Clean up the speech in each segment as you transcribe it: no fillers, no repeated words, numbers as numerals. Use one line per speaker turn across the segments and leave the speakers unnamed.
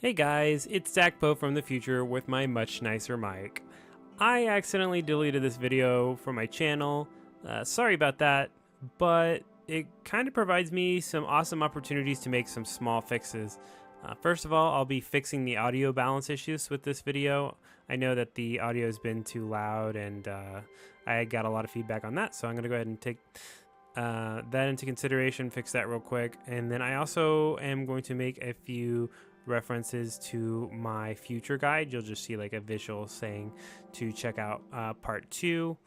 Hey guys, it's Dakpo from the future with my much nicer mic. I accidentally deleted this video from my channel. Sorry about that, but it kind of provides me some awesome opportunities to make some small fixes. First of all, I'll be fixing the audio balance issues with this video. I know that the audio has been too loud and I got a lot of feedback on that, so I'm going to go ahead and take that into consideration, fix that real quick. And then I also am going to make a few references to my future guide. You'll just see like a visual saying to check out part 2.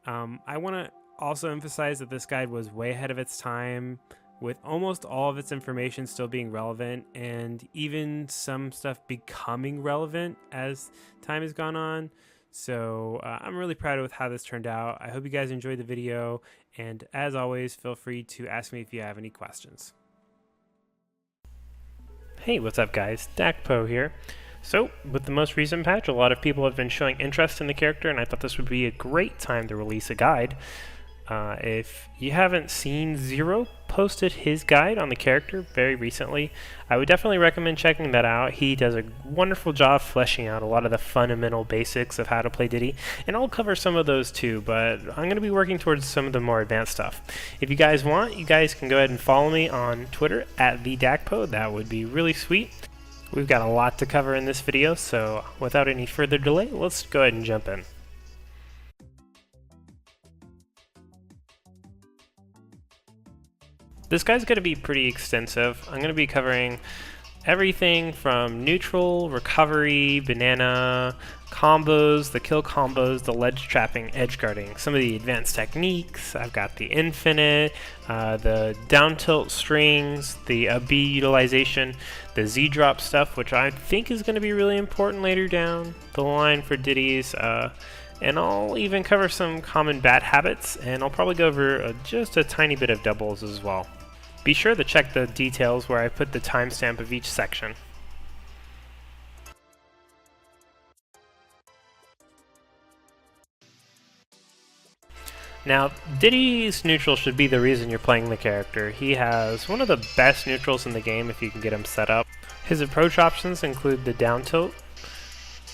I want to also emphasize that this guide was way ahead of its time, with almost all of its information still being relevant and even some stuff becoming relevant as time has gone on. So I'm really proud of how this turned out. I hope you guys enjoyed the video, and as always, feel free to ask me if you have any questions. Hey, what's up guys? Dakpo here. So, with the most recent patch, a lot of people have been showing interest in the character, and I thought this would be a great time to release a guide. If you haven't seen, Zero posted his guide on the character very recently. I would definitely recommend checking that out. He does a wonderful job fleshing out a lot of the fundamental basics of how to play Diddy, and I'll cover some of those too, but I'm going to be working towards some of the more advanced stuff. If you guys want, you guys can go ahead and follow me on Twitter at @TheDakpo. That would be really sweet. We've got a lot to cover in this video, so without any further delay, let's go ahead and jump in. This guy's going to be pretty extensive. I'm going to be covering everything from neutral, recovery, banana, combos, the kill combos, the ledge trapping, edge guarding, some of the advanced techniques. I've got the infinite, the down tilt strings, the B utilization, the Z drop stuff, which I think is going to be really important later down the line for Diddy's. And I'll even cover some common bad habits, and I'll probably go over just a tiny bit of doubles as well. Be sure to check the details where I put the timestamp of each section. Now, Diddy's neutral should be the reason you're playing the character. He has one of the best neutrals in the game if you can get him set up. His approach options include the down tilt.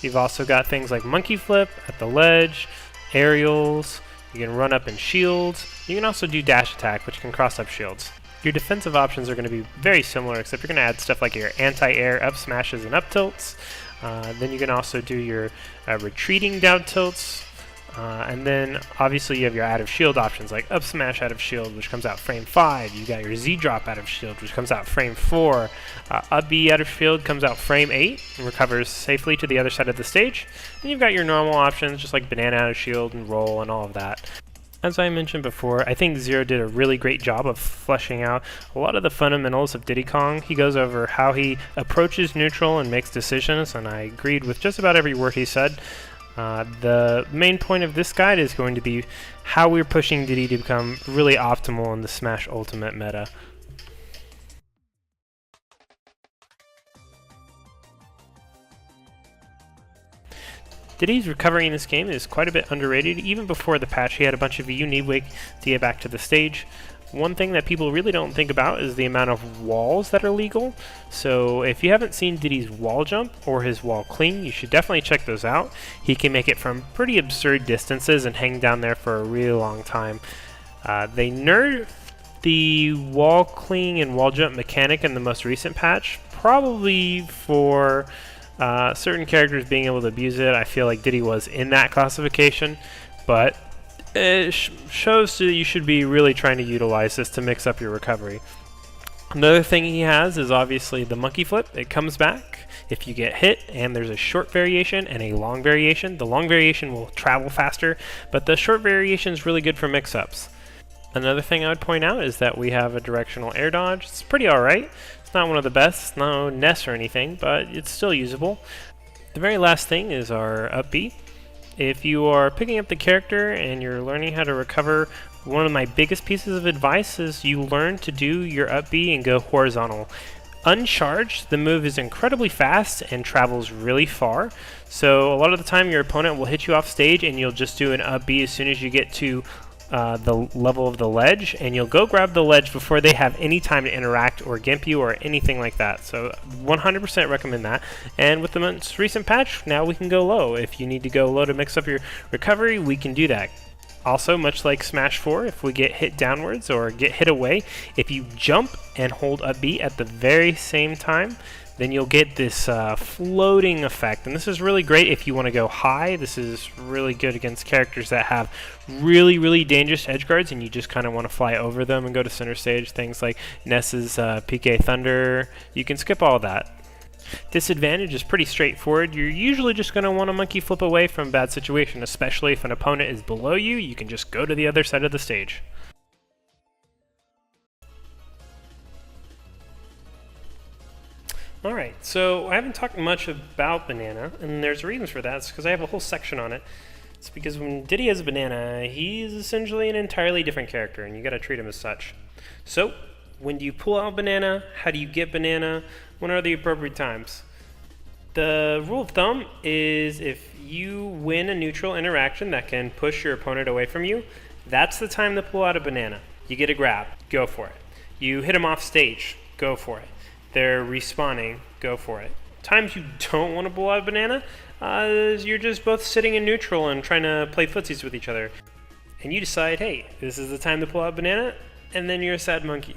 You've also got things like monkey flip at the ledge, aerials, you can run up and shields. You can also do dash attack, which can cross up shields. Your defensive options are going to be very similar, except you're going to add stuff like your anti-air up smashes and up tilts. Then you can also do your retreating down tilts. And then obviously you have your out of shield options like up smash out of shield, which comes out frame 5. You got your Z drop out of shield, which comes out frame 4. Up B out of shield comes out frame 8 and recovers safely to the other side of the stage. And you've got your normal options just like banana out of shield and roll and all of that. As I mentioned before, I think Zero did a really great job of fleshing out a lot of the fundamentals of Diddy Kong. He goes over how he approaches neutral and makes decisions, and I agreed with just about every word he said. The main point of this guide is going to be how we're pushing Diddy to become really optimal in the Smash Ultimate meta. Diddy's recovery in this game is quite a bit underrated. Even before the patch, he had a bunch of unique ways to get back to the stage. One thing that people really don't think about is the amount of walls that are legal. So if you haven't seen Diddy's wall jump or his wall cling, you should definitely check those out. He can make it from pretty absurd distances and hang down there for a really long time. They nerfed the wall cling and wall jump mechanic in the most recent patch, probably for certain characters being able to abuse it. I feel like Diddy was in that classification, but it shows that you should be really trying to utilize this to mix up your recovery. Another thing he has is obviously the monkey flip. It comes back if you get hit, and there's a short variation and a long variation. The long variation will travel faster, but the short variation is really good for mix-ups. Another thing I would point out is that we have a directional air dodge. It's pretty alright. It's not one of the best, no Ness or anything, but it's still usable. The very last thing is our up B. If you are picking up the character and you're learning how to recover, one of my biggest pieces of advice is you learn to do your up B and go horizontal. Uncharged, the move is incredibly fast and travels really far, so a lot of the time your opponent will hit you off stage and you'll just do an up B as soon as you get to the level of the ledge, and you'll go grab the ledge before they have any time to interact or gimp you or anything like that. So 100% recommend that. And with the most recent patch, now we can go low. If you need to go low to mix up your recovery, we can do that. Also, much like Smash 4, if we get hit downwards or get hit away, if you jump and hold up B at the very same time, then you'll get this floating effect. And this is really great if you want to go high. This is really good against characters that have really, really dangerous edge guards and you just kind of want to fly over them and go to center stage. Things like Ness's PK Thunder. You can skip all that. Disadvantage is pretty straightforward. You're usually just going to want to monkey flip away from a bad situation, especially if an opponent is below you. You can just go to the other side of the stage. Alright, so I haven't talked much about Banana, and there's reasons for that. It's because I have a whole section on it. It's because when Diddy has a Banana, he's essentially an entirely different character, and you gotta treat him as such. So, when do you pull out Banana? How do you get Banana? When are the appropriate times? The rule of thumb is if you win a neutral interaction that can push your opponent away from you, that's the time to pull out a Banana. You get a grab, go for it. You hit them off stage, go for it. They're respawning, go for it. Times you don't want to pull out a Banana, you're just both sitting in neutral and trying to play footsies with each other. And you decide, hey, this is the time to pull out Banana, and then you're a sad monkey.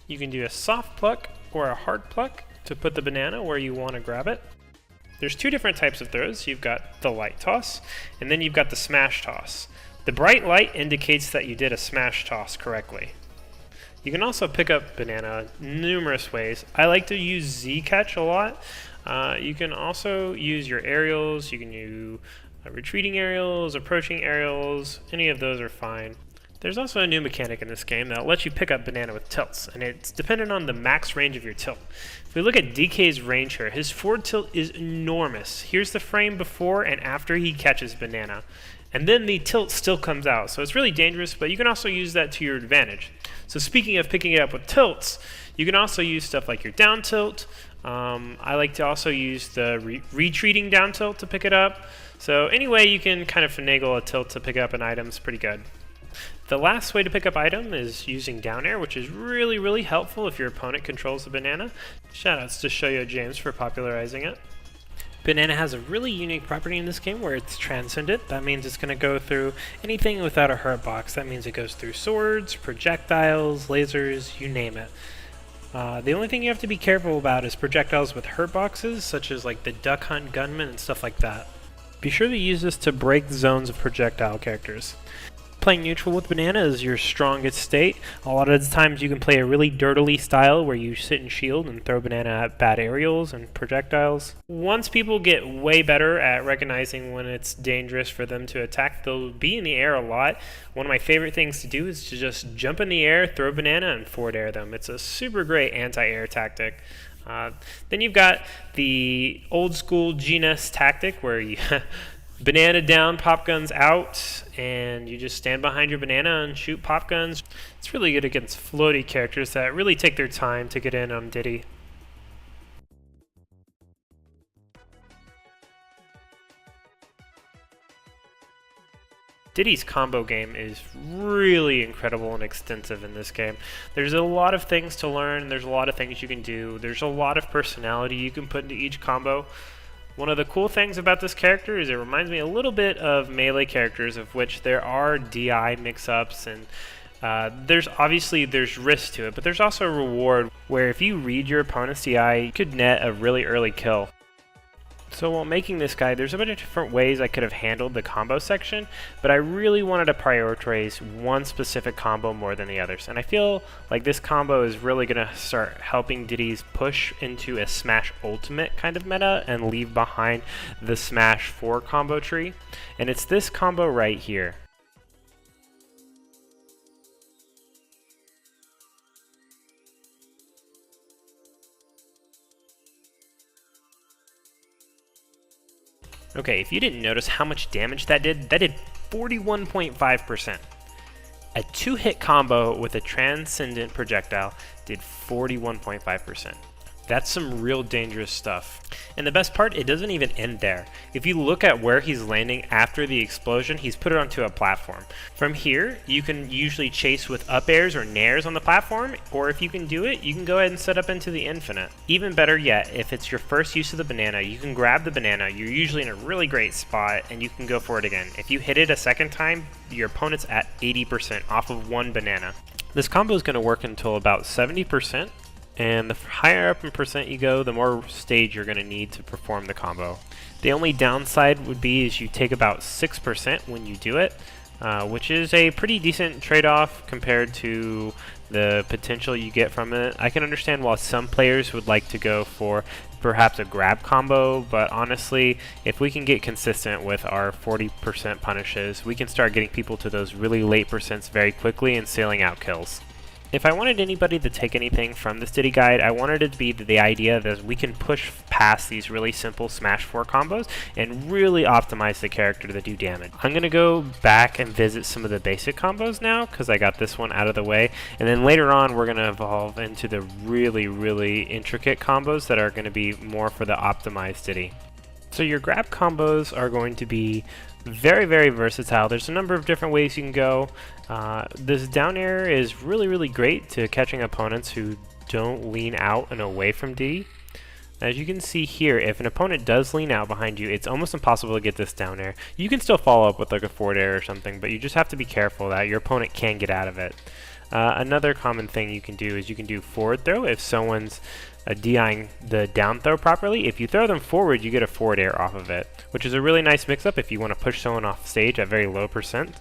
You can do a soft pluck or a hard pluck to put the Banana where you want to grab it. There's two different types of throws. You've got the light toss, and then you've got the smash toss. The bright light indicates that you did a smash toss correctly. You can also pick up Banana numerous ways. I like to use Z catch a lot. You can also use your aerials. You can use retreating aerials, approaching aerials. Any of those are fine. There's also a new mechanic in this game that lets you pick up Banana with tilts, and it's dependent on the max range of your tilt. If we look at DK's range here, his forward tilt is enormous. Here's the frame before and after he catches Banana. And then the tilt still comes out, so it's really dangerous, but you can also use that to your advantage. So speaking of picking it up with tilts, you can also use stuff like your down tilt. I like to also use the retreating down tilt to pick it up. So anyway, you can kind of finagle a tilt to pick up an item. It's pretty good. The last way to pick up item is using down air, which is really, really helpful if your opponent controls the Banana. Shoutouts to Shoyo James for popularizing it. Banana has a really unique property in this game where it's transcendent. That means it's going to go through anything without a hurt box. That means it goes through swords, projectiles, lasers, you name it. The only thing you have to be careful about is projectiles with hurt boxes, such as like the Duck Hunt Gunman and stuff like that. Be sure to use this to break the zones of projectile characters. Playing neutral with Banana is your strongest state. A lot of the times you can play a really dirtily style where you sit and shield and throw Banana at bad aerials and projectiles. Once people get way better at recognizing when it's dangerous for them to attack, they'll be in the air a lot. One of my favorite things to do is to just jump in the air, throw Banana, and forward air them. It's a super great anti-air tactic. Then you've got the old school GNES tactic where you Banana down, pop guns out, and you just stand behind your Banana and shoot pop guns. It's really good against floaty characters that really take their time to get in on Diddy. Diddy's combo game is really incredible and extensive in this game. There's a lot of things to learn, there's a lot of things you can do, there's a lot of personality you can put into each combo. One of the cool things about this character is it reminds me a little bit of melee characters, of which there are DI mix-ups, and there's risk to it, but there's also a reward where if you read your opponent's DI, you could net a really early kill. So while making this guide, there's a bunch of different ways I could have handled the combo section, but I really wanted to prioritize one specific combo more than the others. And I feel like this combo is really going to start helping Diddy's push into a Smash Ultimate kind of meta and leave behind the Smash 4 combo tree. And it's this combo right here. Okay, if you didn't notice how much damage that did 41.5%. A 2-hit combo with a transcendent projectile did 41.5%. That's some real dangerous stuff. And the best part, it doesn't even end there. If you look at where he's landing after the explosion, he's put it onto a platform. From here, you can usually chase with up airs or nairs on the platform, or if you can do it, you can go ahead and set up into the infinite. Even better yet, if it's your first use of the banana, you can grab the banana, you're usually in a really great spot, and you can go for it again. If you hit it a second time, your opponent's at 80% off of one banana. This combo is going to work until about 70%. And the higher up in percent you go, the more stage you're going to need to perform the combo. The only downside would be is you take about 6% when you do it, which is a pretty decent trade-off compared to the potential you get from it. I can understand why some players would like to go for perhaps a grab combo, but honestly, if we can get consistent with our 40% punishes, we can start getting people to those really late percents very quickly and sealing out kills. If I wanted anybody to take anything from this Diddy guide, I wanted it to be the idea that we can push past these really simple Smash 4 combos and really optimize the character to do damage. I'm going to go back and visit some of the basic combos now because I got this one out of the way, and then later on we're going to evolve into the really intricate combos that are going to be more for the optimized Diddy. So your grab combos are going to be very versatile. There's a number of different ways you can go. This down air is really great to catching opponents who don't lean out and away from Diddy. As you can see here, if an opponent does lean out behind you, it's almost impossible to get this down air. You can still follow up with like a forward air or something, but you just have to be careful that your opponent can get out of it. Another common thing you can do is you can do forward throw if someone's DIing the down throw properly. If you throw them forward, you get a forward air off of it, which is a really nice mix-up if you want to push someone off stage at very low percent.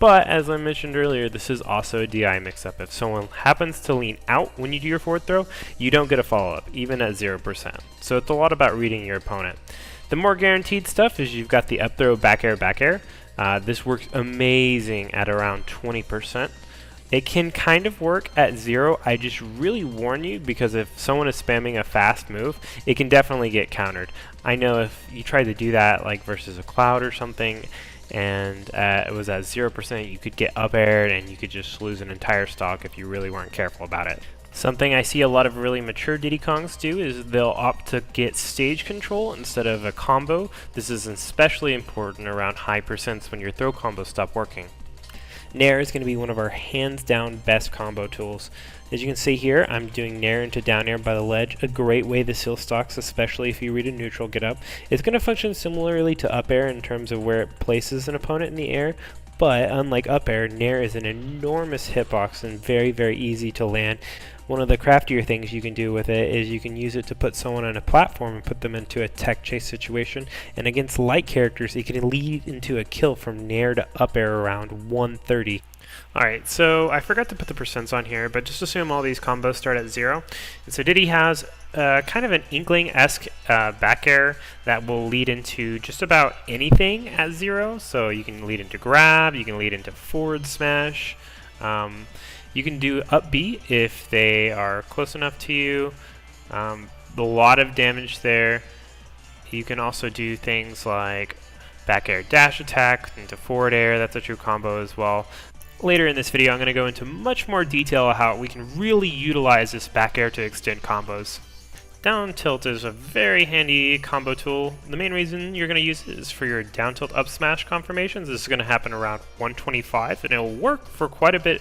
But as I mentioned earlier, this is also a DI mix-up. If someone happens to lean out when you do your forward throw, you don't get a follow-up, even at 0%. So it's a lot about reading your opponent. The more guaranteed stuff is you've got the up throw, back air, back air. This works amazing at around 20%. It can kind of work at 0. I just really warn you because if someone is spamming a fast move, it can definitely get countered. I know if you try to do that like versus a Cloud or something and it was at 0%, you could get up aired and you could just lose an entire stock if you really weren't careful about it. Something I see a lot of really mature Diddy Kongs do is they'll opt to get stage control instead of a combo. This is especially important around high percents when your throw combos stop working. Nair is going to be one of our hands down best combo tools. As you can see here, I'm doing Nair into down air by the ledge, a great way to seal stocks, especially if you read a neutral get up. It's going to function similarly to up air in terms of where it places an opponent in the air, but unlike up air, Nair is an enormous hitbox and very easy to land. One of the craftier things you can do with it is you can use it to put someone on a platform and put them into a tech chase situation, and against light characters it can lead into a kill from Nair to up air around 130. Alright, so I forgot to put the percents on here, but just assume all these combos start at 0. And so Diddy has kind of an Inkling-esque back air that will lead into just about anything at 0. So you can lead into grab, you can lead into forward smash. You can do up B if they are close enough to you. A lot of damage there. You can also do things like back air dash attack into forward air. That's a true combo as well. Later in this video, I'm going to go into much more detail of how we can really utilize this back air to extend combos. Down tilt is a very handy combo tool. The main reason you're going to use it is for your down tilt up smash confirmations. This is going to happen around 125, and it will work for quite a bit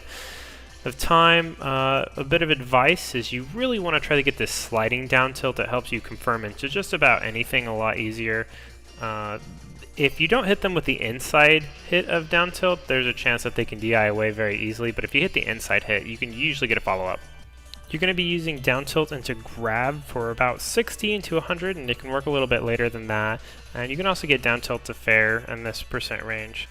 of time. A bit of advice is you really want to try to get this sliding down tilt that helps you confirm into just about anything a lot easier. If you don't hit them with the inside hit of down tilt, there's a chance that they can DI away very easily, but if you hit the inside hit, you can usually get a follow-up. You're going to be using down tilt into grab for about 60 into 100, and it can work a little bit later than that. And you can also get down tilt to fair in this percent range.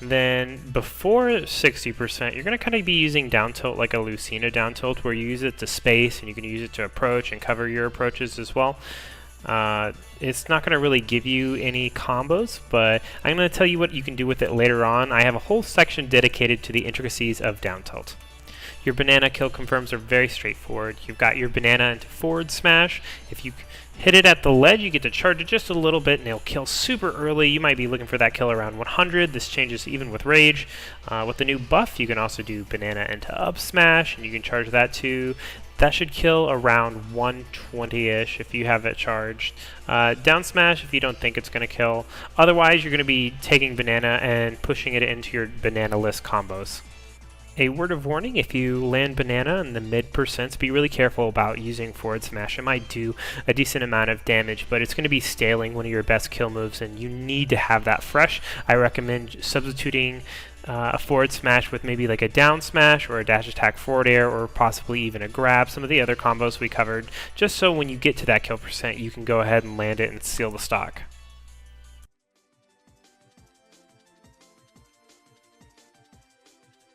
Then before 60%, you're going to kind of be using down tilt like a Lucina down tilt, where you use it to space and you can use it to approach and cover your approaches as well. It's not going to really give you any combos, but I'm going to tell you what you can do with it later on. I have a whole section dedicated to the intricacies of down tilt. Your banana kill confirms are very straightforward. You've got your banana into forward smash. If you hit it at the ledge, you get to charge it just a little bit and it'll kill super early. You might be looking for that kill around 100. This changes even with rage. With the new buff, you can also do banana into up smash, and you can charge that too. That should kill around 120-ish if you have it charged. Down smash if you don't think it's going to kill. Otherwise, you're going to be taking banana and pushing it into your banana list combos. A word of warning, if you land banana in the mid percents, be really careful about using forward smash. It might do a decent amount of damage, but it's going to be staling one of your best kill moves, and you need to have that fresh. I recommend substituting a forward smash with maybe like a down smash or a dash attack forward air, or possibly even a grab, some of the other combos we covered, just so when you get to that kill percent, you can go ahead and land it and seal the stock.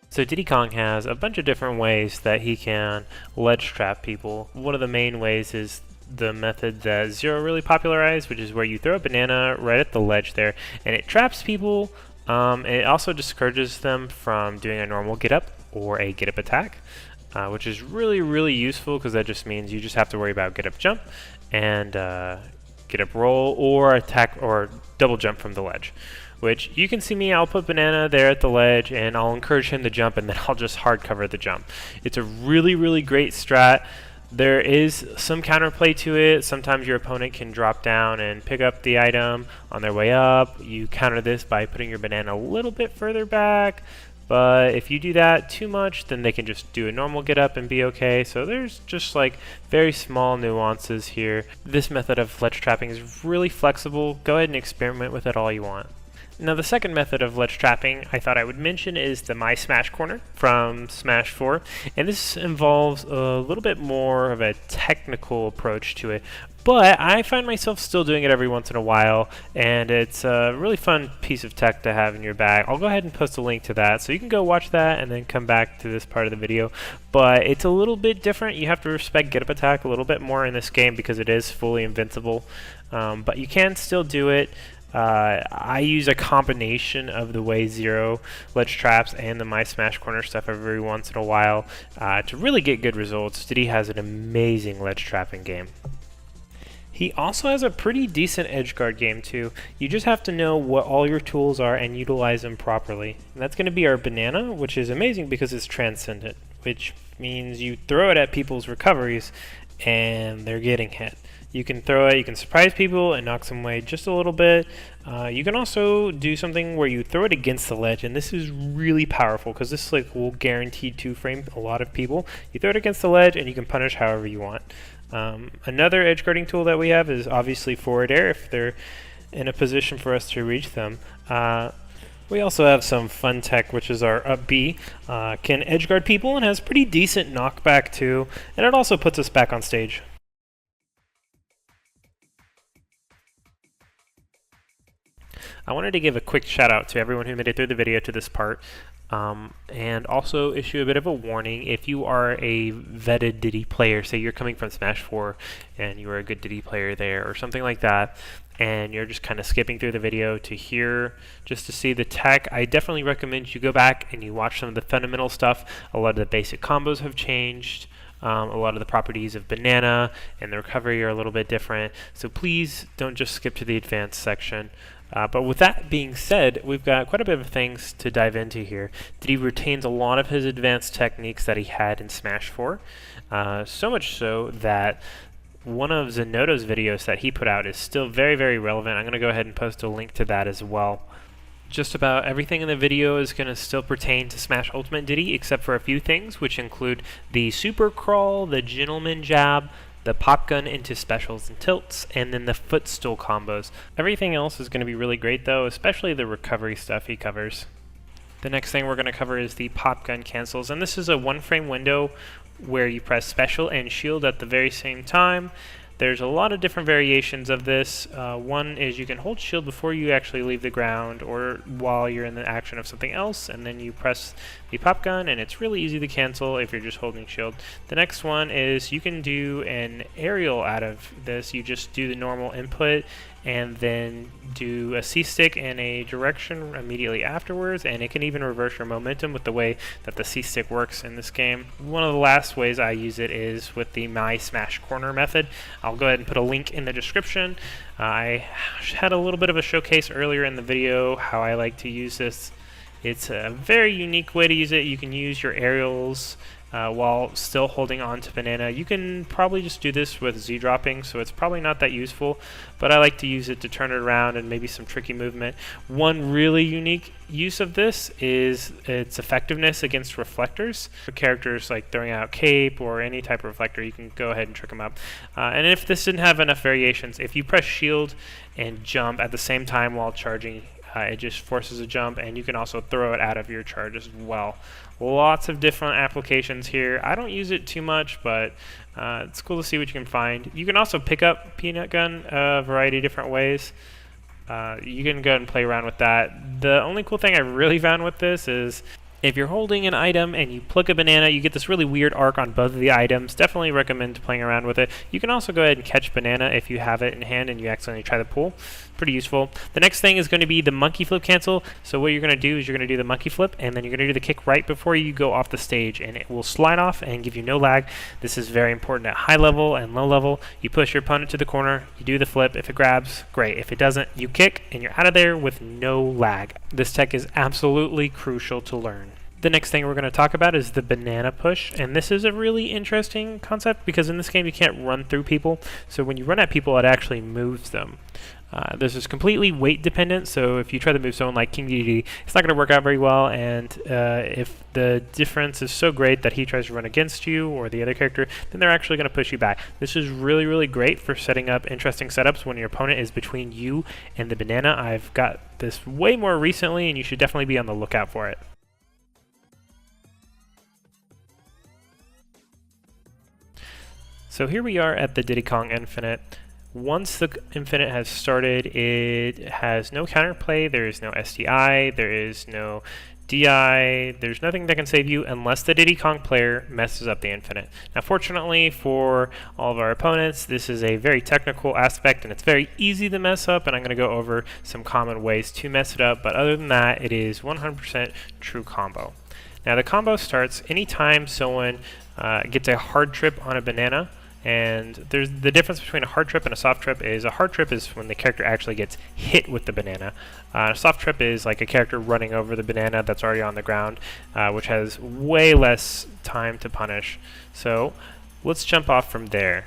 So Diddy Kong has a bunch of different ways that he can ledge trap people. One of the main ways is the method that Zero really popularized, which is where you throw a banana right at the ledge there, and it traps people. And it also discourages them from doing a normal get up or a get up attack, which is really useful because that just means you just have to worry about get up jump and get up roll or attack or double jump from the ledge. Which you can see me, I'll put banana there at the ledge and I'll encourage him to jump, and then I'll just hard cover the jump. It's a really great strat. There is some counterplay to it. Sometimes your opponent can drop down and pick up the item on their way up. You counter this by putting your banana a little bit further back, but if you do that too much, then they can just do a normal get up and be okay. So there's just like very small nuances here. This method of ledge trapping is really flexible. Go ahead and experiment with it all you want. Now the second method of ledge trapping I thought I would mention is the My Smash Corner from Smash 4, and this involves a little bit more of a technical approach to it, but I find myself still doing it every once in a while, and it's a really fun piece of tech to have in your bag. I'll go ahead and post a link to that, so you can go watch that and then come back to this part of the video, but it's a little bit different. You have to respect get up attack a little bit more in this game because it is fully invincible, but you can still do it. I use a combination of the way Zero ledge traps and the My Smash Corner stuff every once in a while to really get good results. Diddy has an amazing ledge trapping game. He also has a pretty decent edge guard game too. You just have to know what all your tools are and utilize them properly. And that's going to be our banana, which is amazing because it's transcendent, which means you throw it at people's recoveries and they're getting hit. You can throw it, you can surprise people and knock them away just a little bit. You can also do something where you throw it against the ledge, and this is really powerful because this will guarantee 2-frame a lot of people. You throw it against the ledge and you can punish however you want. Another edge guarding tool that we have is obviously forward air if they're in a position for us to reach them. We also have some fun tech, which is our up B. Can edge guard people and has pretty decent knockback too, and it also puts us back on stage. I wanted to give a quick shout out to everyone who made it through the video to this part, and also issue a bit of a warning. If you are a vetted Diddy player, say you're coming from Smash 4 and you were a good Diddy player there or something like that, and you're just kind of skipping through the video just to see the tech, I definitely recommend you go back and you watch some of the fundamental stuff. A lot of the basic combos have changed. A lot of the properties of banana and the recovery are a little bit different, so please don't just skip to the advanced section. But with that being said, we've got quite a bit of things to dive into here. Diddy retains a lot of his advanced techniques that he had in Smash 4, so much so that one of Zenoto's videos that he put out is still very relevant. I'm going to go ahead and post a link to that as well. Just about everything in the video is going to still pertain to Smash Ultimate Diddy, except for a few things, which include the Super Crawl, the Gentleman Jab, the Popgun into specials and tilts, and then the footstool combos. Everything else is going to be really great though, especially the recovery stuff he covers. The next thing we're going to cover is the Popgun Cancels, and this is a 1-frame window where you press special and shield at the very same time. There's a lot of different variations of this. One is you can hold shield before you actually leave the ground or while you're in the action of something else, and then you press the pop gun, and it's really easy to cancel if you're just holding shield. The next one is you can do an aerial out of this. You just do the normal input and then do a C-stick in a direction immediately afterwards, and it can even reverse your momentum with the way that the C-stick works in this game. One of the last ways I use it is with the My Smash Corner method. I'll go ahead and put a link in the description. I had a little bit of a showcase earlier in the video how I like to use this. It's a very unique way to use it. You can use your aerials while still holding on to banana. You can probably just do this with Z dropping, so it's probably not that useful, but I like to use it to turn it around and maybe some tricky movement. One really unique use of this is its effectiveness against reflectors. For characters like throwing out cape or any type of reflector, you can go ahead and trick them up. And if this didn't have enough variations, if you press shield and jump at the same time while charging, it just forces a jump, and you can also throw it out of your charge as well. Lots of different applications here. I don't use it too much, but it's cool to see what you can find. You can also pick up Peanut Gun a variety of different ways. You can go ahead and play around with that. The only cool thing I really found with this is if you're holding an item and you pluck a banana, you get this really weird arc on both of the items. Definitely recommend playing around with it. You can also go ahead and catch banana if you have it in hand and you accidentally try to pull. Pretty useful. The next thing is going to be the monkey flip cancel. So what you're going to do is you're going to do the monkey flip, and then you're going to do the kick right before you go off the stage, and it will slide off and give you no lag. This is very important at high level and low level. You push your opponent to the corner, you do the flip. If it grabs, great. If it doesn't, you kick, and you're out of there with no lag. This tech is absolutely crucial to learn. The next thing we're going to talk about is the banana push, and this is a really interesting concept because in this game you can't run through people, so when you run at people it actually moves them. This is completely weight dependent, so if you try to move someone like King Diddy, it's not going to work out very well, and if the difference is so great that he tries to run against you or the other character, then they're actually going to push you back. This is really, really great for setting up interesting setups when your opponent is between you and the banana. I've got this way more recently, and you should definitely be on the lookout for it. So here we are at the Diddy Kong Infinite. Once the Infinite has started, it has no counterplay, there is no SDI, there is no DI, there's nothing that can save you unless the Diddy Kong player messes up the Infinite. Now fortunately for all of our opponents, this is a very technical aspect and it's very easy to mess up, and I'm going to go over some common ways to mess it up, but other than that, it is 100% true combo. Now the combo starts anytime someone gets a hard trip on a banana. And there's the difference between a hard trip and a soft trip is a hard trip is when the character actually gets hit with the banana. A soft trip is like a character running over the banana that's already on the ground, which has way less time to punish. So let's jump off from there.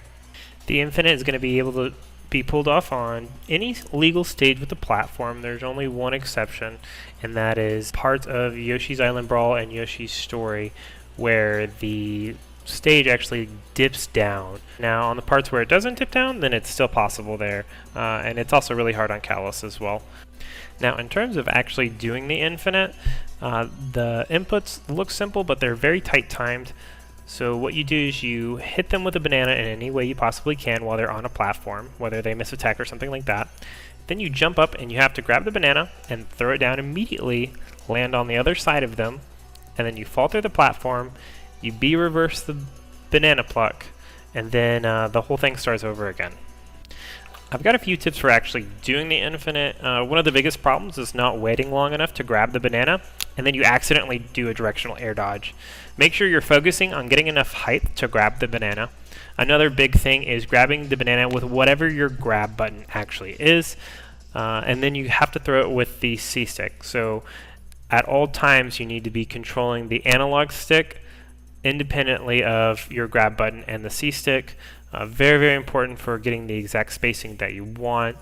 The Infinite is going to be able to be pulled off on any legal stage with the platform. There's only one exception, and that is parts of Yoshi's Island Brawl and Yoshi's Story, where the stage actually dips down. Now on the parts where it doesn't dip down, then it's still possible there, and it's also really hard on Callus as well. Now in terms of actually doing the Infinite, the inputs look simple, but they're very tight timed. So what you do is you hit them with a banana in any way you possibly can while they're on a platform, whether they miss attack or something like that. Then you jump up and you have to grab the banana and throw it down immediately, land on the other side of them, and then you fall through the platform. You B-reverse the banana pluck, and then the whole thing starts over again. I've got a few tips for actually doing the Infinite. One of the biggest problems is not waiting long enough to grab the banana, and then you accidentally do a directional air dodge. Make sure you're focusing on getting enough height to grab the banana. Another big thing is grabbing the banana with whatever your grab button actually is, and then you have to throw it with the C stick. So at all times you need to be controlling the analog stick independently of your grab button and the C stick. Very, very important for getting the exact spacing that you want.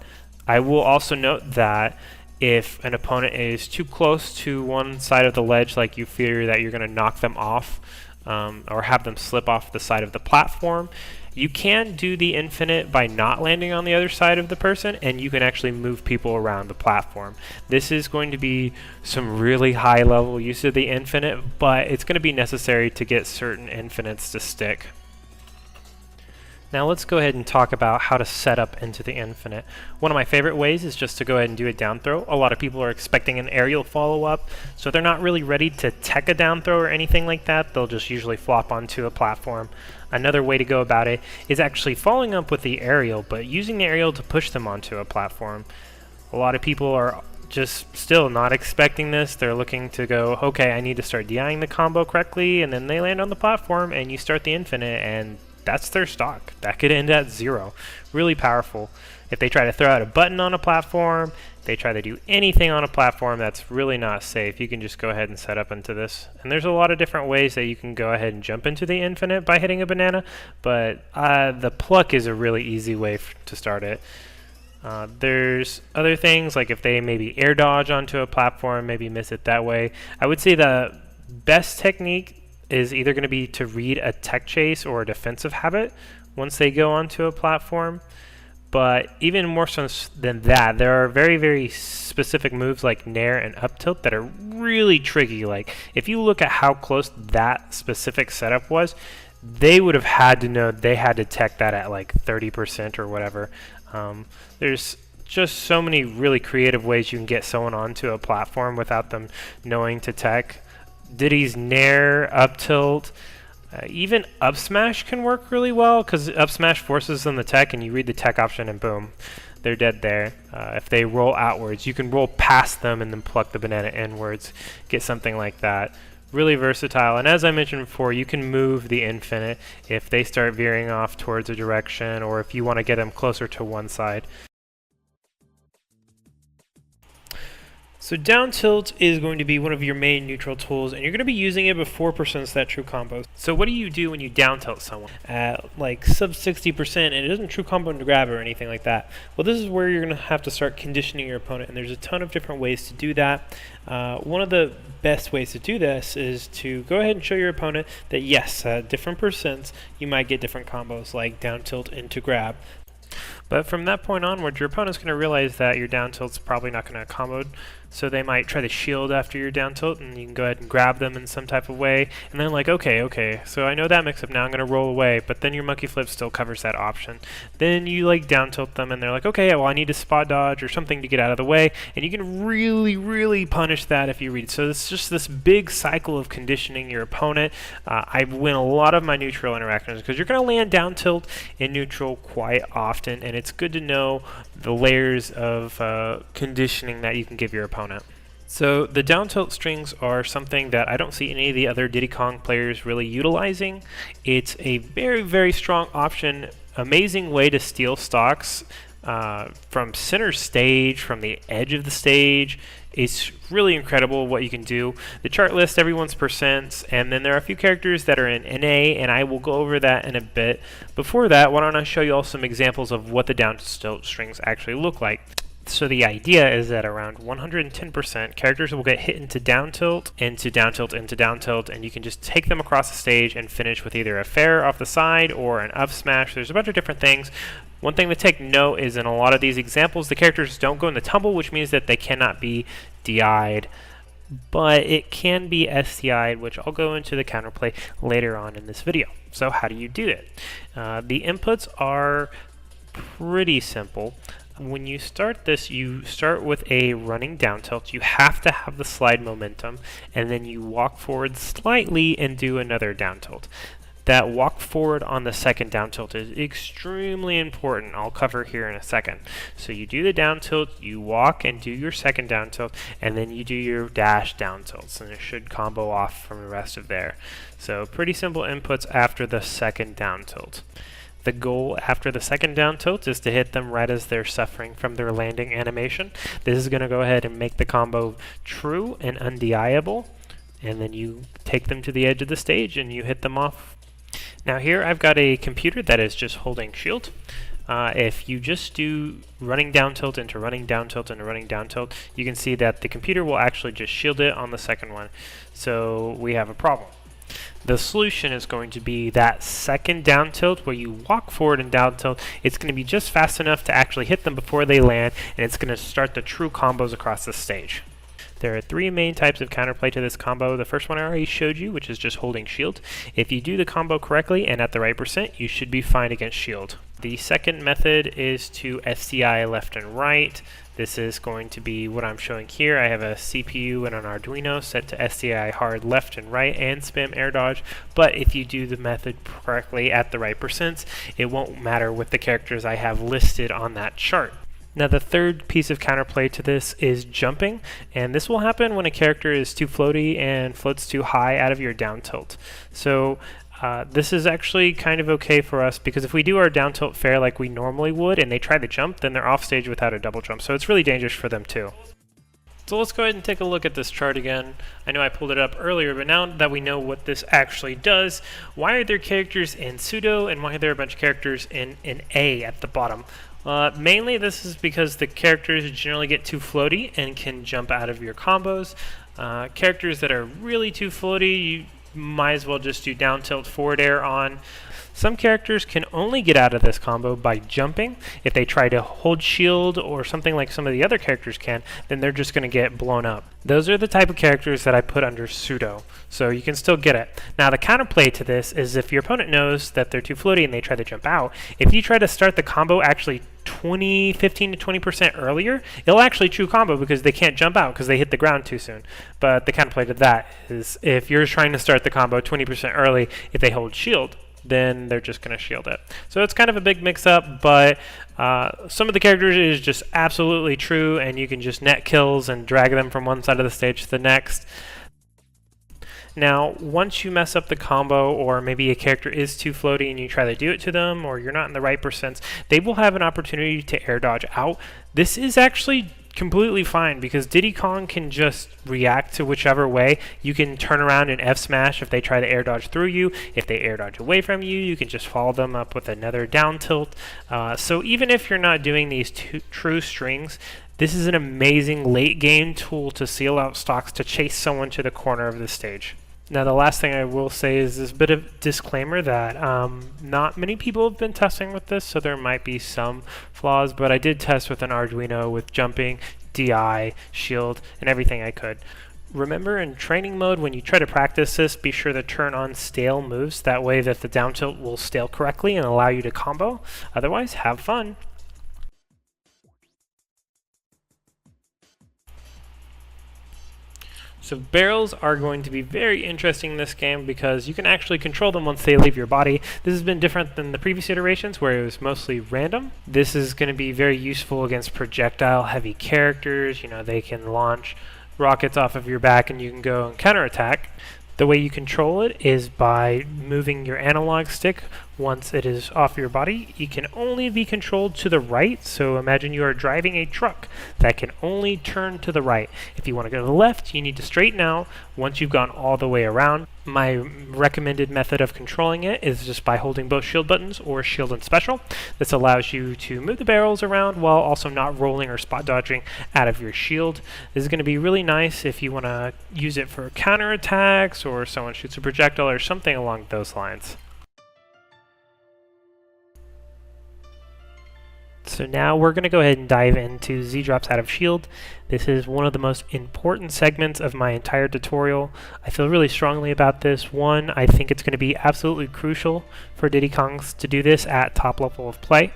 I will also note that if an opponent is too close to one side of the ledge, like you fear that you're going to knock them off or have them slip off the side of the platform, you can do the Infinite by not landing on the other side of the person, and you can actually move people around the platform. This is going to be some really high level use of the Infinite, but it's going to be necessary to get certain Infinites to stick. Now let's go ahead and talk about how to set up into the Infinite. One of my favorite ways is just to go ahead and do a down throw. A lot of people are expecting an aerial follow-up, so they're not really ready to tech a down throw or anything like that. They'll just usually flop onto a platform. Another way to go about it is actually following up with the aerial, but using the aerial to push them onto a platform. A lot of people are just still not expecting this. They're looking to go, okay, I need to start DIing the combo correctly, and then they land on the platform and you start the Infinite and that's their stock. That could end at 0. Really powerful. If they try to throw out a button on a platform, they try to do anything on a platform that's really not safe, you can just go ahead and set up into this. And there's a lot of different ways that you can go ahead and jump into the infinite by hitting a banana, but the pluck is a really easy way to start it. There's other things, like if they maybe air dodge onto a platform, maybe miss it that way. I would say the best technique is either going to be to read a tech chase or a defensive habit once they go onto a platform. But even more so than that, there are very, very specific moves like Nair and up tilt that are really tricky. Like if you look at how close that specific setup was, they would have had to know they had to tech that at like 30% or whatever. There's just so many really creative ways you can get someone onto a platform without them knowing to tech. Diddy's Nair, up tilt, even up smash can work really well because up smash forces them to tech, and you read the tech option and boom, they're dead there. If they roll outwards, you can roll past them and then pluck the banana inwards, get something like that. Really versatile, and as I mentioned before, you can move the infinite if they start veering off towards a direction or if you want to get them closer to one side. So down tilt is going to be one of your main neutral tools, and you're going to be using it before percents that true combo. So what do you do when you down tilt someone at like sub 60% and it doesn't true combo into grab or anything like that? Well, this is where you're going to have to start conditioning your opponent, and there's a ton of different ways to do that. One of the best ways to do this is to go ahead and show your opponent that yes, at different percents you might get different combos like down tilt into grab. But from that point onward, your opponent's going to realize that your down tilt's probably not going to combo, so they might try to shield after your down tilt, and you can go ahead and grab them in some type of way, and then like, okay, so I know that mix-up now, I'm going to roll away, but then your monkey flip still covers that option. Then you like down tilt them, and they're like, okay, well I need to spot dodge or something to get out of the way, and you can really, really punish that if you read. So it's just this big cycle of conditioning your opponent. I win a lot of my neutral interactions because you're going to land down tilt in neutral quite often, and it's good to know the layers of conditioning that you can give your opponent. So the down tilt strings are something that I don't see any of the other Diddy Kong players really utilizing. It's a very, very strong option, amazing way to steal stocks from center stage, from the edge of the stage. It's really incredible what you can do. The chart lists everyone's percents, and then there are a few characters that are in NA, and I will go over that in a bit. Before that, why don't I show you all some examples of what the down tilt strings actually look like. So the idea is that around 110%, characters will get hit into down tilt, into down tilt, into down tilt, and you can just take them across the stage and finish with either a fair off the side or an up smash. There's a bunch of different things. One thing to take note is in a lot of these examples, the characters don't go in the tumble, which means that they cannot be DI'd, but it can be STI'd, which I'll go into the counterplay later on in this video. So how do you do it? The inputs are pretty simple. When you start this, you start with a running down tilt. You have to have the slide momentum, and then you walk forward slightly and do another down tilt. That walk forward on the second down tilt is extremely important. I'll cover here in a second. So you do the down tilt, you walk and do your second down tilt, and then you do your dash down tilts, and it should combo off from the rest of there. So pretty simple inputs after the second down tilt. The goal after the second down tilt is to hit them right as they're suffering from their landing animation. This is going to go ahead and make the combo true and undeniable, and then you take them to the edge of the stage and you hit them off. Now here I've got a computer that is just holding shield. If you just do running down tilt into running down tilt into running down tilt, you can see that the computer will actually just shield it on the second one. So we have a problem. The solution is going to be that second down tilt where you walk forward and down tilt. It's going to be just fast enough to actually hit them before they land, and it's going to start the true combos across the stage. There are three main types of counterplay to this combo. The first one I already showed you, which is just holding shield. If you do the combo correctly and at the right percent, you should be fine against shield. The second method is to STI left and right. This is going to be what I'm showing here. I have a CPU and an Arduino set to STI hard left and right and spam air dodge, but if you do the method correctly at the right percents, it won't matter with the characters I have listed on that chart. Now the third piece of counterplay to this is jumping, and this will happen when a character is too floaty and floats too high out of your down tilt. So This is actually kind of okay for us because if we do our down tilt fair like we normally would and they try to jump, then they're off stage without a double jump. So it's really dangerous for them too. So let's go ahead and take a look at this chart again. I know I pulled it up earlier, but now that we know what this actually does, why are there characters in pseudo and why are there a bunch of characters in A at the bottom? Mainly this is because the characters generally get too floaty and can jump out of your combos. Characters that are really too floaty, you might as well just do down tilt forward air on. Some characters can only get out of this combo by jumping. If they try to hold shield or something like some of the other characters can, then they're just going to get blown up. Those are the type of characters that I put under pseudo, so you can still get it. Now the counterplay to this is if your opponent knows that they're too floaty and they try to jump out, if you try to start the combo actually 15 to 20% earlier, it'll actually true combo because they can't jump out because they hit the ground too soon. But the counterplay to that is if you're trying to start the combo 20% early, if they hold shield, then they're just going to shield it. So it's kind of a big mix-up, but some of the characters is just absolutely true, and you can just net kills and drag them from one side of the stage to the next. Now, once you mess up the combo, or maybe a character is too floaty and you try to do it to them, or you're not in the right percents, they will have an opportunity to air dodge out. This is actually completely fine because Diddy Kong can just react to whichever way. You can turn around and F smash if they try to air dodge through you. If they air dodge away from you, you can just follow them up with another down tilt. So even if you're not doing these true strings, this is an amazing late game tool to seal out stocks to chase someone to the corner of the stage. Now the last thing I will say is this bit of disclaimer that not many people have been testing with this, so there might be some flaws, but I did test with an Arduino with jumping, DI, shield, and everything I could. Remember in training mode when you try to practice this, be sure to turn on stale moves, that way that the down tilt will stale correctly and allow you to combo. Otherwise, have fun. So barrels are going to be very interesting in this game because you can actually control them once they leave your body. This has been different than the previous iterations where it was mostly random. This is going to be very useful against projectile heavy characters. You know, they can launch rockets off of your back and you can go and counterattack. The way you control it is by moving your analog stick once it is off your body. It can only be controlled to the right, so imagine you are driving a truck that can only turn to the right. If you want to go to the left, you need to straighten out once you've gone all the way around. My recommended method of controlling it is just by holding both shield buttons or shield and special. This allows you to move the barrels around while also not rolling or spot dodging out of your shield. This is going to be really nice if you want to use it for counterattacks or someone shoots a projectile or something along those lines. So now we're going to go ahead and dive into Z-drops out of shield. This is one of the most important segments of my entire tutorial. I feel really strongly about this. One, I think it's going to be absolutely crucial for Diddy Kongs to do this at top level of play.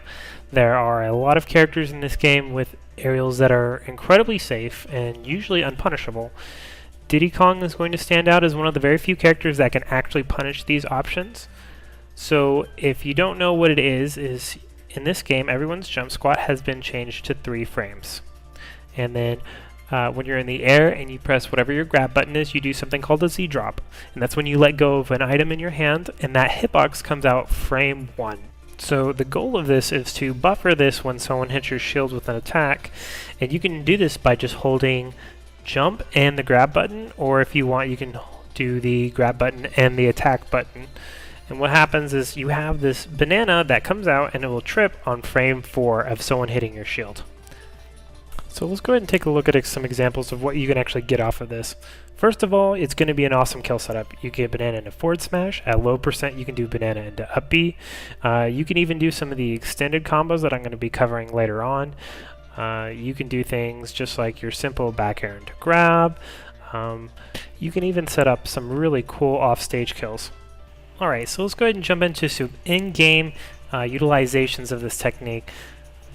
There are a lot of characters in this game with aerials that are incredibly safe and usually unpunishable. Diddy Kong is going to stand out as one of the very few characters that can actually punish these options. So if you don't know what it is in this game, everyone's jump squat has been changed to 3 frames. And then when you're in the air and you press whatever your grab button is, you do something called a Z-drop. And that's when you let go of an item in your hand, and that hitbox comes out frame 1. So the goal of this is to buffer this when someone hits your shield with an attack. And you can do this by just holding jump and the grab button, or if you want, you can do the grab button and the attack button. And what happens is you have this banana that comes out and it will trip on frame 4 of someone hitting your shield. So let's go ahead and take a look at some examples of what you can actually get off of this. First of all, it's going to be an awesome kill setup. You get banana into forward smash. At low percent, you can do banana into up B. You can even do some of the extended combos that I'm going to be covering later on. You can do things just like your simple back air into grab. You can even set up some really cool off-stage kills. Alright, so let's go ahead and jump into some in-game utilizations of this technique.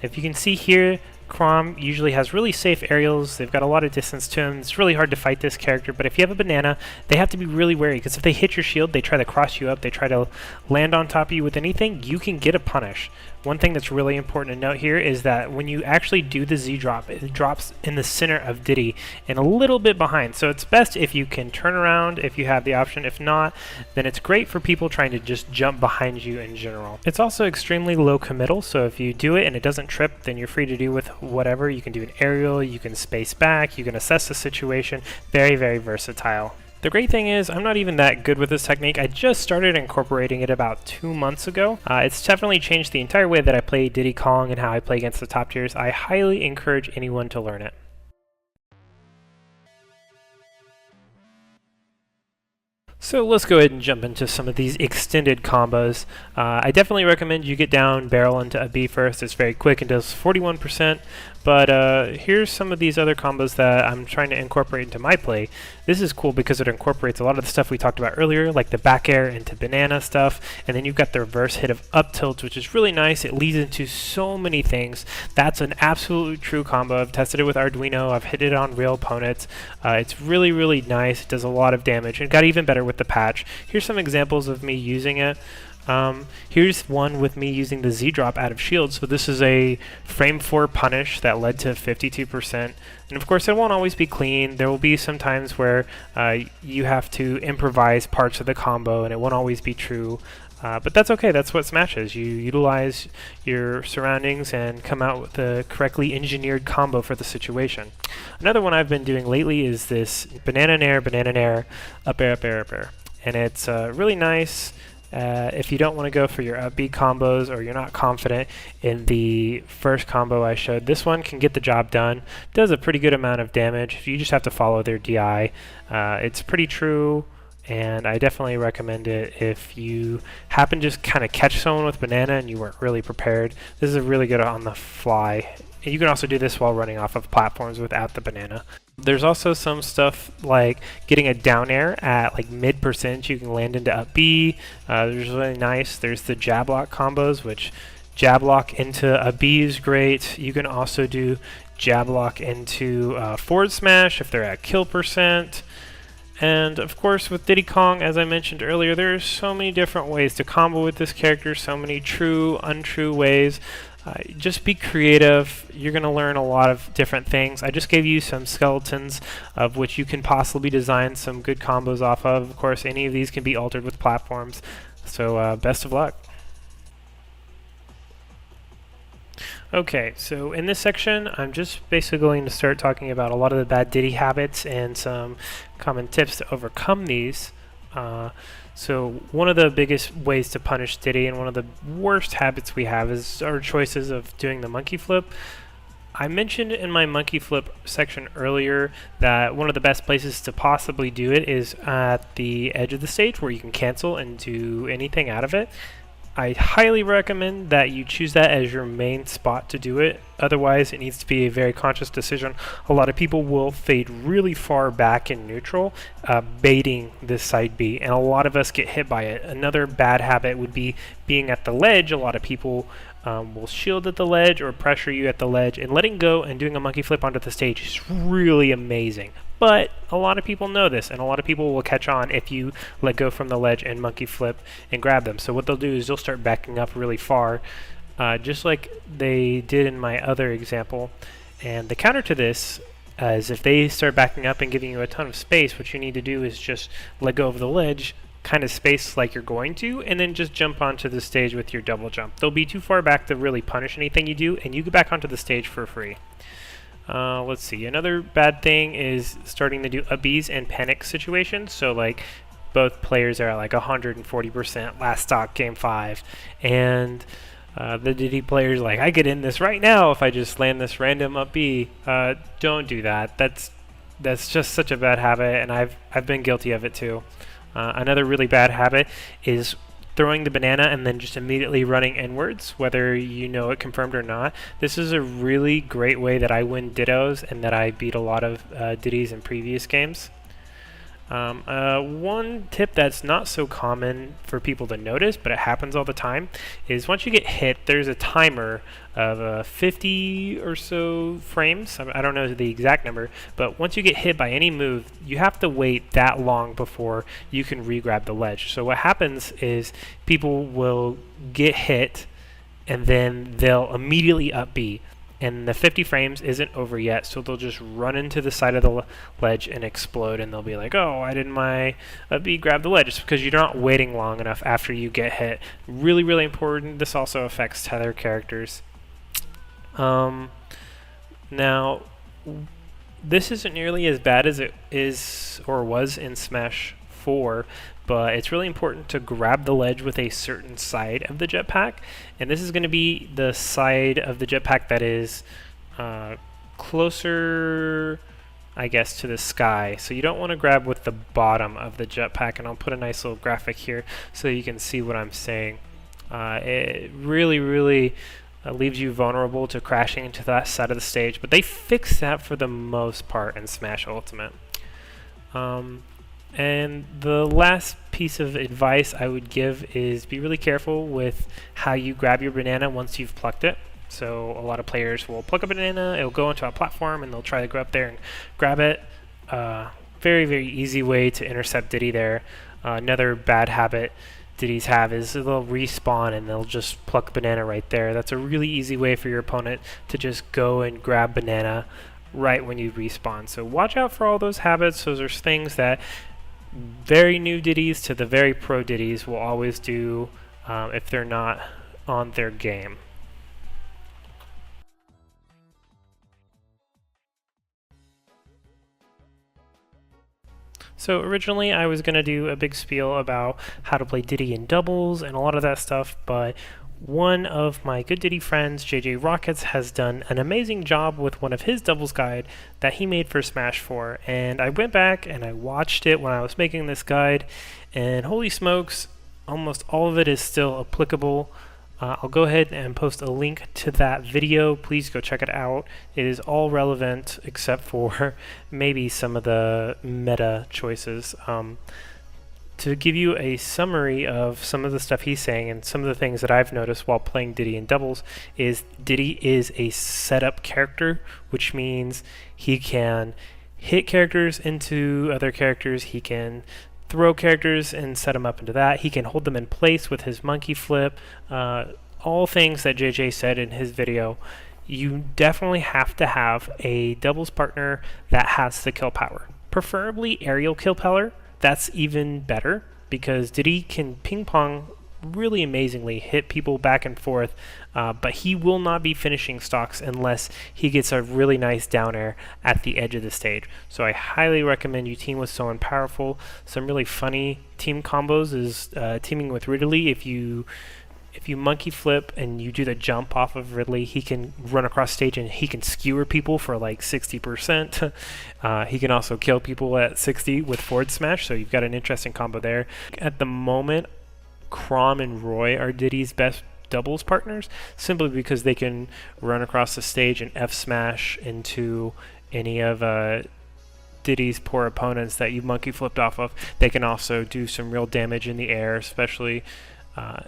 If you can see here, Crom usually has really safe aerials. They've got a lot of distance to them. It's really hard to fight this character, but if you have a banana, they have to be really wary, because if they hit your shield, they try to cross you up, they try to land on top of you with anything, you can get a punish. One thing that's really important to note here is that when you actually do the Z drop, it drops in the center of Diddy and a little bit behind. So it's best if you can turn around if you have the option. If not, then it's great for people trying to just jump behind you in general. It's also extremely low committal, so if you do it and it doesn't trip, then you're free to do with whatever. You can do an aerial, you can space back, you can assess the situation. Very, very versatile. The great thing is, I'm not even that good with this technique. I just started incorporating it about 2 months ago. It's definitely changed the entire way that I play Diddy Kong and how I play against the top tiers. I highly encourage anyone to learn it. So let's go ahead and jump into some of these extended combos. I definitely recommend you get down barrel into a B first. It's very quick and does 41%. But here's some of these other combos that I'm trying to incorporate into my play. This is cool because it incorporates a lot of the stuff we talked about earlier, like the back air into banana stuff, and then you've got the reverse hit of up tilts, which is really nice. It leads into so many things. That's an absolute true combo. I've tested it with Arduino. I've hit it on real opponents. It's really, really nice. It does a lot of damage. It got even better with the patch. Here's some examples of me using it. Here's one with me using the Z drop out of shield. So this is a frame 4 punish that led to 52%. And of course it won't always be clean. There will be some times where you have to improvise parts of the combo and it won't always be true. But that's okay, that's what Smash is. You utilize your surroundings and come out with the correctly engineered combo for the situation. Another one I've been doing lately is this banana nair, up air, up air, up air. And it's really nice. If you don't want to go for your up B combos or you're not confident in the first combo I showed, this one can get the job done. Does a pretty good amount of damage. You just have to follow their DI. It's pretty true, and I definitely recommend it if you happen to just kind of catch someone with banana and you weren't really prepared. This is a really good on the fly. And you can also do this while running off of platforms without the banana. There's also some stuff like getting a down air at like mid percent. You can land into up B. There's really nice. There's the jab lock combos, which jab lock into a B is great. You can also do jab lock into forward smash if they're at kill percent. And of course with Diddy Kong, as I mentioned earlier, there's so many different ways to combo with this character, so many true, untrue ways. Just be creative. You're going to learn a lot of different things. I just gave you some skeletons of which you can possibly design some good combos off of. Of course, any of these can be altered with platforms. So best of luck. Okay, so in this section, I'm just basically going to start talking about a lot of the bad Diddy habits and some common tips to overcome these. So one of the biggest ways to punish Diddy and one of the worst habits we have is our choices of doing the monkey flip. I mentioned in my monkey flip section earlier that one of the best places to possibly do it is at the edge of the stage where you can cancel and do anything out of it. I highly recommend that you choose that as your main spot to do it. Otherwise, it needs to be a very conscious decision. A lot of people will fade really far back in neutral, baiting this side B, and a lot of us get hit by it. Another bad habit would be being at the ledge. A lot of people will shield at the ledge or pressure you at the ledge, and letting go and doing a monkey flip onto the stage is really amazing. But a lot of people know this, and a lot of people will catch on if you let go from the ledge and monkey flip and grab them. So what they'll do is they'll start backing up really far, just like they did in my other example. And the counter to this is if they start backing up and giving you a ton of space, what you need to do is just let go of the ledge, kind of space like you're going to, and then just jump onto the stage with your double jump. They'll be too far back to really punish anything you do, and you get back onto the stage for free. Let's see, another bad thing is starting to do a B's and panic situations. So like both players are at like 140% last stock game 5, and the Diddy player's like, I could end this right now if I just land this random up B. Don't do that. That's just such a bad habit, and I've been guilty of it too. Another really bad habit is throwing the banana and then just immediately running inwards, whether you know it confirmed or not. This is a really great way that I win dittos and that I beat a lot of Diddies in previous games. One tip that's not so common for people to notice, but it happens all the time, is once you get hit, there's a timer of 50 or so frames. I don't know the exact number, but once you get hit by any move, you have to wait that long before you can re-grab the ledge. So what happens is people will get hit and then they'll immediately up B. And the 50 frames isn't over yet, so they'll just run into the side of the ledge and explode, and they'll be like, oh, why didn't my up B grab the ledge? It's because you're not waiting long enough after you get hit. Really, really important. This also affects tether characters. Now, this isn't nearly as bad as it is or was in Smash 4, but it's really important to grab the ledge with a certain side of the jetpack, and this is going to be the side of the jetpack that is closer, I guess, to the sky. So you don't want to grab with the bottom of the jetpack, and I'll put a nice little graphic here so you can see what I'm saying. It really leaves you vulnerable to crashing into that side of the stage, but they fixed that for the most part in Smash Ultimate. And the last piece of advice I would give is be really careful with how you grab your banana once you've plucked it. So a lot of players will pluck a banana, it'll go into a platform, and they'll try to go up there and grab it. Very easy way to intercept Diddy there. Another bad habit Diddy's have is they'll respawn and they'll just pluck banana right there. That's a really easy way for your opponent to just go and grab banana right when you respawn. So watch out for all those habits. Those are things that very new Diddies to the very pro Diddies will always do if they're not on their game. So originally I was going to do a big spiel about how to play Diddy in doubles and a lot of that stuff, but one of my good Diddy friends, JJ Rockets, has done an amazing job with one of his doubles guide that he made for Smash 4. And I went back and I watched it when I was making this guide, and holy smokes, almost all of it is still applicable. I'll go ahead and post a link to that video. Please go check it out. It is all relevant except for maybe some of the meta choices. To give you a summary of some of the stuff he's saying and some of the things that I've noticed while playing Diddy in doubles is Diddy is a setup character, which means he can hit characters into other characters, he can throw characters and set them up into that, he can hold them in place with his monkey flip, all things that JJ said in his video. You definitely have to have a doubles partner that has the kill power, preferably aerial kill power. That's even better because Diddy can ping pong really amazingly, hit people back and forth, but he will not be finishing stocks unless he gets a really nice down air at the edge of the stage. So I highly recommend you team with someone powerful. Some really funny team combos is teaming with Ridley. If you monkey flip and you do the jump off of Ridley, he can run across stage and he can skewer people for like 60%. He can also kill people at 60 with forward smash, so you've got an interesting combo there. At the moment, Crom and Roy are Diddy's best doubles partners, simply because they can run across the stage and F smash into any of Diddy's poor opponents that you monkey flipped off of. They can also do some real damage in the air, especially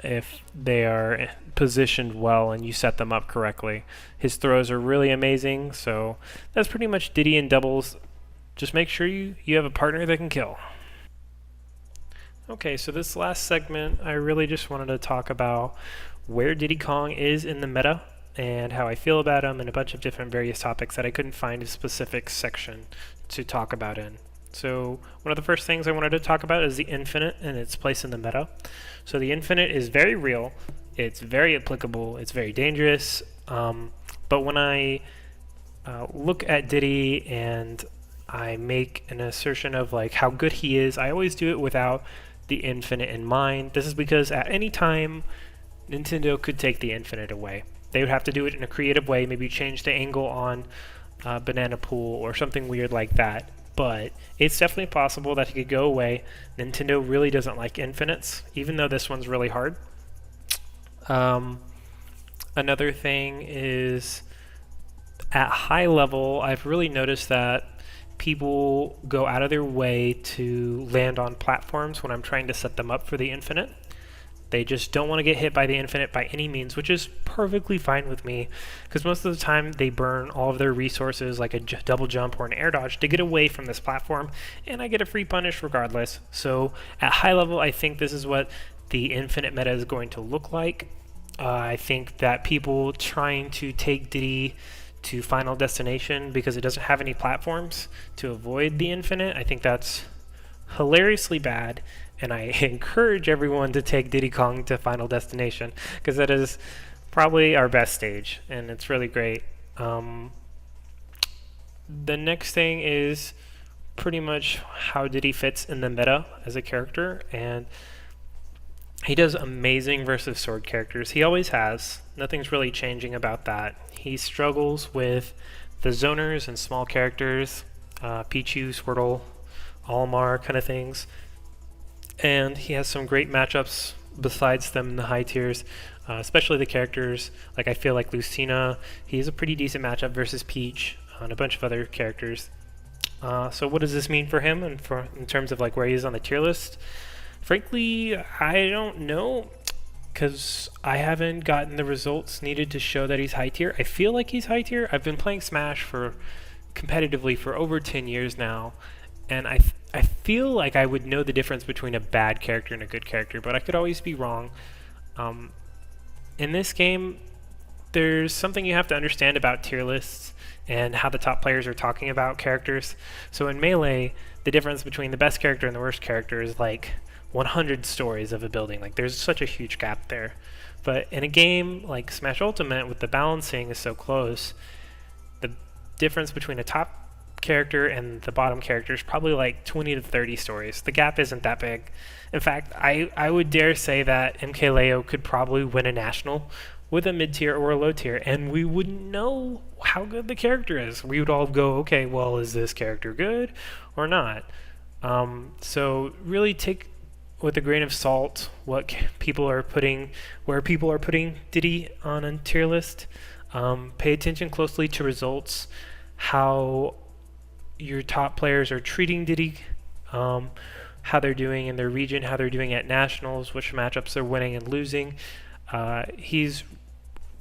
if they are positioned well and you set them up correctly. His throws are really amazing, so that's pretty much Diddy in doubles. Just make sure you have a partner that can kill. Okay, so this last segment, I really just wanted to talk about where Diddy Kong is in the meta and how I feel about him and a bunch of different various topics that I couldn't find a specific section to talk about in. So one of the first things I wanted to talk about is the infinite and its place in the meta. So the infinite is very real, it's very applicable, it's very dangerous, but when I look at Diddy and I make an assertion of like how good he is, I always do it without the infinite in mind. This is because at any time Nintendo could take the infinite away. They would have to do it in a creative way, maybe change the angle on Banana Pool or something weird like that. But it's definitely possible that it could go away. Nintendo really doesn't like infinites, even though this one's really hard. Another thing is, at high level, I've really noticed that people go out of their way to land on platforms when I'm trying to set them up for the infinite. They just don't want to get hit by the infinite by any means, which is perfectly fine with me, because most of the time they burn all of their resources, like a double jump or an air dodge, to get away from this platform, and I get a free punish regardless. So at high level, I think this is what the infinite meta is going to look like. I think that people trying to take Diddy to Final Destination because it doesn't have any platforms to avoid the infinite, I think that's hilariously bad, and I encourage everyone to take Diddy Kong to Final Destination because that is probably our best stage, and it's really great. The next thing is pretty much how Diddy fits in the meta as a character, and he does amazing versus sword characters. He always has. Nothing's really changing about that. He struggles with the zoners and small characters, Pichu, Squirtle, Almar kind of things. And he has some great matchups besides them in the high tiers, especially the characters. Like I feel like Lucina, he has a pretty decent matchup versus Peach and a bunch of other characters. So what does this mean for him and in terms of like where he is on the tier list? Frankly, I don't know, because I haven't gotten the results needed to show that he's high tier. I feel like he's high tier. I've been playing Smash competitively for over 10 years now, and I feel like I would know the difference between a bad character and a good character, but I could always be wrong. In this game, there's something you have to understand about tier lists and how the top players are talking about characters. So in Melee, the difference between the best character and the worst character is like 100 stories of a building. Like there's such a huge gap there. But in a game like Smash Ultimate, with the balancing is so close, the difference between a top character and the bottom character is probably like 20 to 30 stories. The gap isn't that big. In fact, I would dare say that MKLeo could probably win a national with a mid-tier or a low tier, and we wouldn't know how good the character is. We would all go, okay, well, is this character good or not? So really take with a grain of salt what people are putting, where people are putting Diddy on a tier list. Pay attention closely to results, how your top players are treating Diddy, how they're doing in their region, how they're doing at nationals, which matchups they're winning and losing.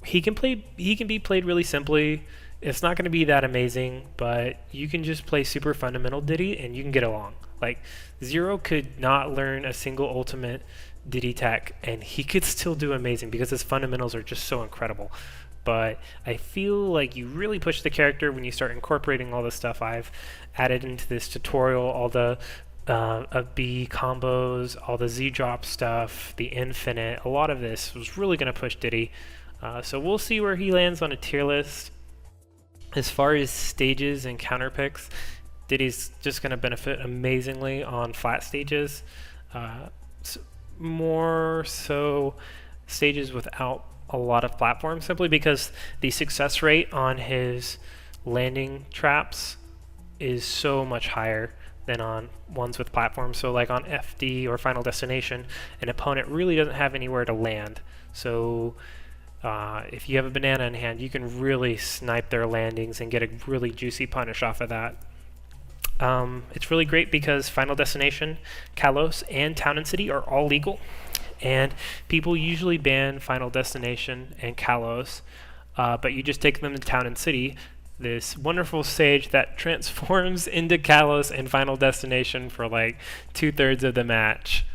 He can be played really simply. It's not going to be that amazing, but you can just play super fundamental Diddy and you can get along. Like Zero could not learn a single ultimate Diddy tech and he could still do amazing because his fundamentals are just so incredible. But I feel like you really push the character when you start incorporating all the stuff I've added into this tutorial, all the B combos, all the Z drop stuff, the infinite. A lot of this was really going to push Diddy. So we'll see where he lands on a tier list. As far as stages and counterpicks, Diddy's just going to benefit amazingly on flat stages. More so stages without a lot of platforms, simply because the success rate on his landing traps is so much higher than on ones with platforms. So like on FD or Final Destination, an opponent really doesn't have anywhere to land. So if you have a banana in hand, you can really snipe their landings and get a really juicy punish off of that. It's really great because Final Destination, Kalos, and Town and City are all legal, and people usually ban Final Destination and Kalos, but you just take them to Town and City, this wonderful stage that transforms into Kalos and Final Destination for like 2/3 of the match.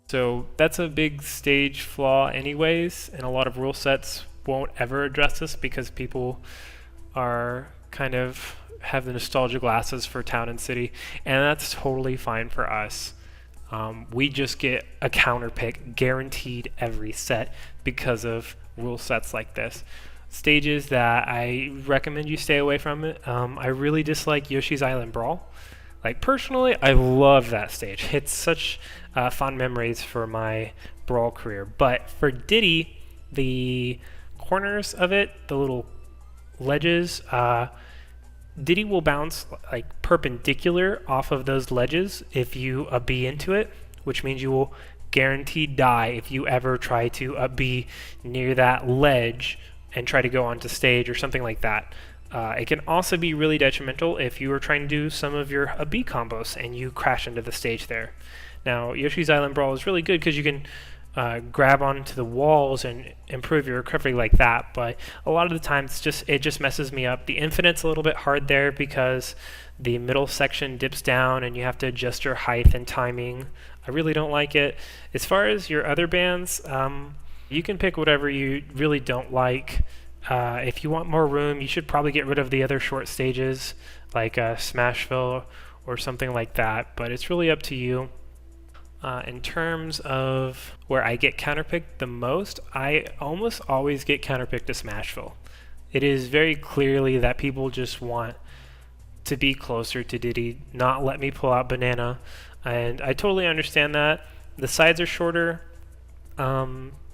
So that's a big stage flaw anyways, and a lot of rule sets won't ever address this because people are kind of have the nostalgia glasses for Town and City, and that's totally fine for us. We just get a counter pick guaranteed every set because of rule sets like this. Stages that I recommend you stay away from it. I really dislike Yoshi's Island Brawl. Like personally, I love that stage. It's such fond memories for my Brawl career. But for Diddy, the corners of it, the little ledges, Diddy will bounce like perpendicular off of those ledges if you B into it, which means you will guaranteed die if you ever try to be near that ledge and try to go onto stage or something like that. It can also be really detrimental if you are trying to do some of your B combos and you crash into the stage there. Now, Yoshi's Island Brawl is really good because you can grab onto the walls and improve your recovery like that, but a lot of the time it just messes me up. The infinite's a little bit hard there because the middle section dips down and you have to adjust your height and timing. I really don't like it. As far as your other bands, You can pick whatever you really don't like. If you want more room, you should probably get rid of the other short stages, like Smashville or something like that, but it's really up to you. In terms of where I get counterpicked the most, I almost always get counterpicked to Smashville. It is very clearly that people just want to be closer to Diddy, not let me pull out Banana, and I totally understand that. The sides are shorter,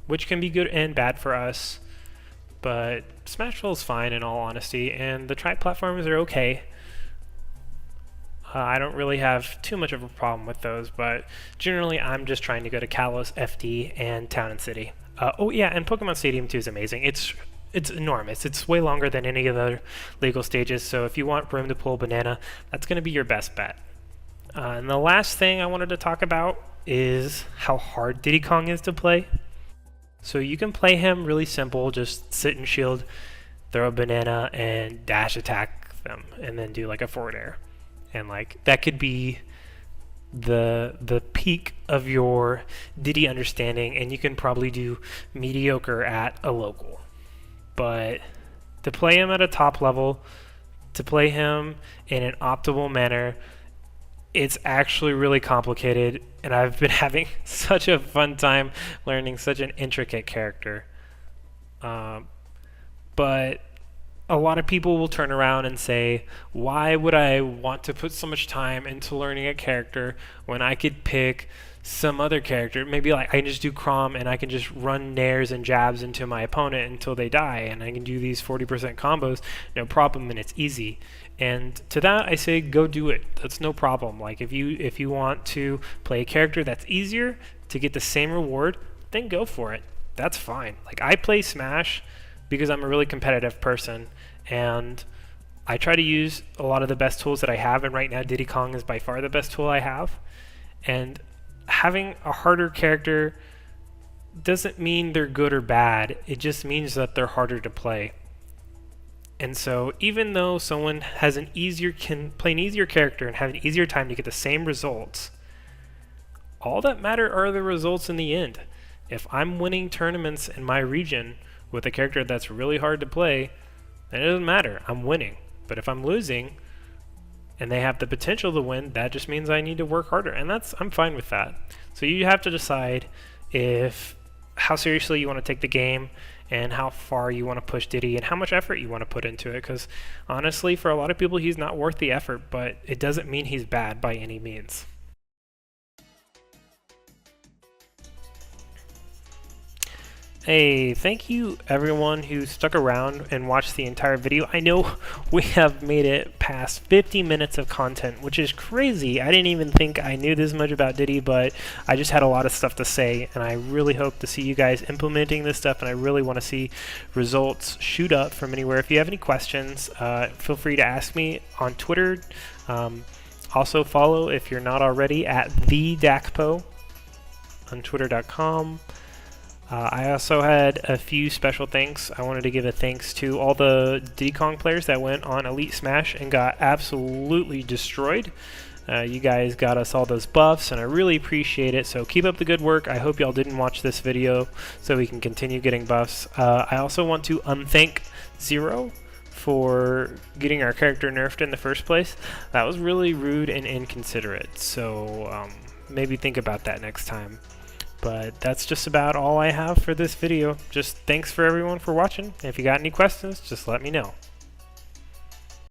which can be good and bad for us, but Smashville is fine in all honesty, and the tri-platforms are okay. I don't really have too much of a problem with those, but generally I'm just trying to go to Kalos, FD, and Town and City. Oh yeah, and Pokemon Stadium 2 is amazing. It's enormous. It's way longer than any of the other legal stages, so if you want room to pull Banana, that's going to be your best bet. And the last thing I wanted to talk about is how hard Diddy Kong is to play. So you can play him really simple, just sit and shield, throw a banana, and dash attack them, and then do like a forward air. And like that could be the peak of your Diddy understanding, and you can probably do mediocre at a local. But to play him at a top level, to play him in an optimal manner, it's actually really complicated, and I've been having such a fun time learning such an intricate character. But a lot of people will turn around and say, why would I want to put so much time into learning a character when I could pick some other character? Maybe like I can just do Crom and I can just run nairs and jabs into my opponent until they die, and I can do these 40% combos, no problem, and it's easy. And to that I say, go do it. That's no problem. Like if you want to play a character that's easier to get the same reward, then go for it. That's fine. Like I play Smash because I'm a really competitive person, and I try to use a lot of the best tools that I have, and right now Diddy Kong is by far the best tool I have. And having a harder character doesn't mean they're good or bad, it just means that they're harder to play. And so even though someone has can play an easier character and have an easier time to get the same results, all that matter are the results in the end. If I'm winning tournaments in my region with a character that's really hard to play, then it doesn't matter, I'm winning. But if I'm losing and they have the potential to win, that just means I need to work harder, and I'm fine with that. So you have to decide how seriously you want to take the game and how far you want to push Diddy and how much effort you want to put into it, because honestly for a lot of people he's not worth the effort, but it doesn't mean he's bad by any means. Hey, thank you everyone who stuck around and watched the entire video. I know we have made it past 50 minutes of content, which is crazy. I didn't even think I knew this much about Diddy, but I just had a lot of stuff to say, and I really hope to see you guys implementing this stuff, and I really want to see results shoot up from anywhere. If you have any questions, feel free to ask me on Twitter. Also follow, if you're not already, at the Dakpo on twitter.com. I also had a few special thanks. I wanted to give a thanks to all the Diddy Kong players that went on Elite Smash and got absolutely destroyed. You guys got us all those buffs, and I really appreciate it, so keep up the good work. I hope y'all didn't watch this video so we can continue getting buffs. I also want to unthank Zero for getting our character nerfed in the first place. That was really rude and inconsiderate, so maybe think about that next time. But that's just about all I have for this video. Just thanks for everyone for watching. If you got any questions, just let me know.